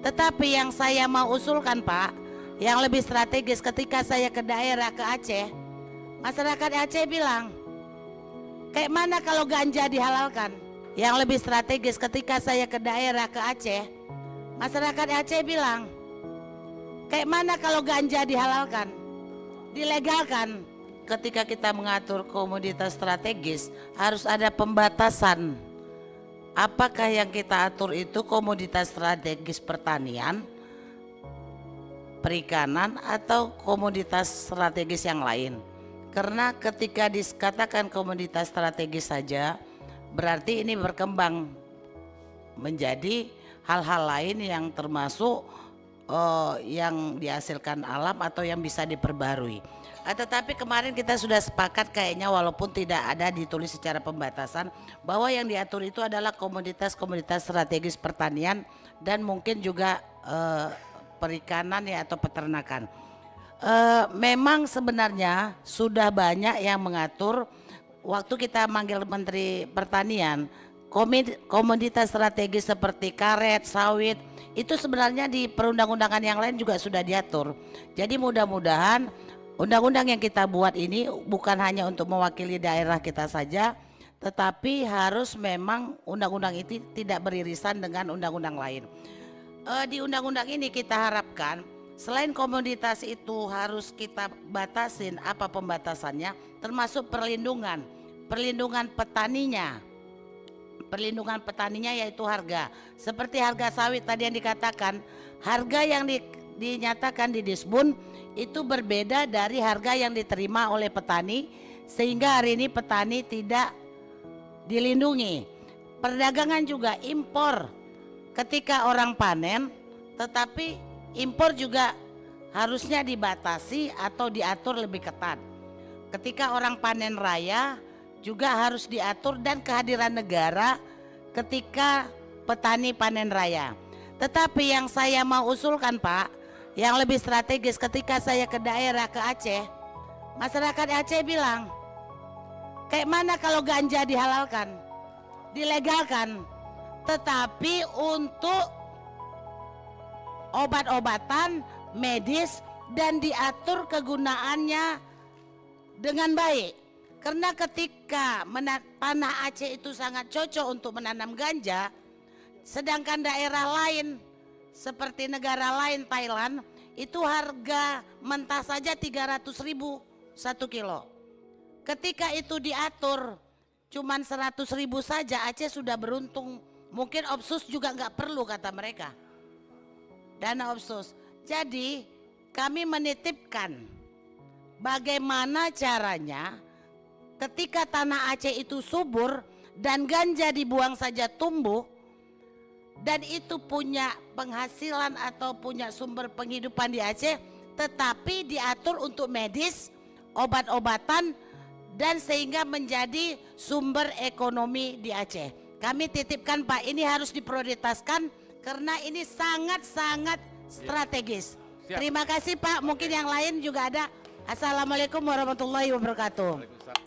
Tetapi yang saya mau usulkan Pak, yang lebih strategis ketika saya ke daerah ke Aceh, masyarakat Aceh bilang, kayak mana kalau ganja dihalalkan? Yang lebih strategis ketika saya ke daerah ke Aceh, masyarakat Aceh bilang, kayak mana kalau ganja dihalalkan, dilegalkan? Ketika kita mengatur komoditas strategis, harus ada pembatasan. Apakah yang kita atur itu komoditas strategis pertanian, perikanan, atau komoditas strategis yang lain? Karena ketika dikatakan komoditas strategis saja, berarti ini berkembang menjadi hal-hal lain yang termasuk yang dihasilkan alam atau yang bisa diperbarui. Tetapi kemarin kita sudah sepakat kayaknya, walaupun tidak ada ditulis secara pembatasan, bahwa yang diatur itu adalah komoditas-komoditas strategis pertanian dan mungkin juga perikanan ya atau peternakan. Memang sebenarnya sudah banyak yang mengatur. Waktu kita manggil Menteri Pertanian, komoditas strategis seperti karet, sawit, itu sebenarnya di perundang-undangan yang lain juga sudah diatur. Jadi mudah-mudahan undang-undang yang kita buat ini bukan hanya untuk mewakili daerah kita saja, tetapi harus memang undang-undang itu tidak beririsan dengan undang-undang lain. Di undang-undang ini kita harapkan selain komoditas itu harus kita batasin, apa pembatasannya, termasuk perlindungan petaninya. Perlindungan petaninya yaitu harga. Seperti harga sawit tadi yang dikatakan, harga yang dinyatakan di Disbun itu berbeda dari harga yang diterima oleh petani, sehingga hari ini petani tidak dilindungi. Perdagangan juga impor ketika orang panen, tetapi impor juga harusnya dibatasi atau diatur lebih ketat. Ketika orang panen raya juga harus diatur, dan kehadiran negara ketika petani panen raya. Tetapi yang saya mau usulkan Pak, yang lebih strategis ketika saya ke daerah ke Aceh, masyarakat Aceh bilang, kayak mana kalau ganja dihalalkan, dilegalkan, tetapi untuk obat-obatan medis dan diatur kegunaannya dengan baik. Karena ketika tanah Aceh itu sangat cocok untuk menanam ganja, sedangkan daerah lain seperti negara lain Thailand itu harga mentah saja 300.000 1 kilo. Ketika itu diatur cuman 100.000 saja, Aceh sudah beruntung. Mungkin Opsus juga nggak perlu kata mereka, dana Opsus. Jadi kami menitipkan bagaimana caranya ketika tanah Aceh itu subur dan ganja dibuang saja tumbuh, dan itu punya penghasilan atau punya sumber penghidupan di Aceh, tetapi diatur untuk medis, obat-obatan, dan sehingga menjadi sumber ekonomi di Aceh. Kami titipkan Pak, ini harus diprioritaskan karena ini sangat-sangat strategis. Siap. Terima kasih Pak, mungkin yang lain juga ada. Assalamualaikum warahmatullahi wabarakatuh. Waalaikumsalam.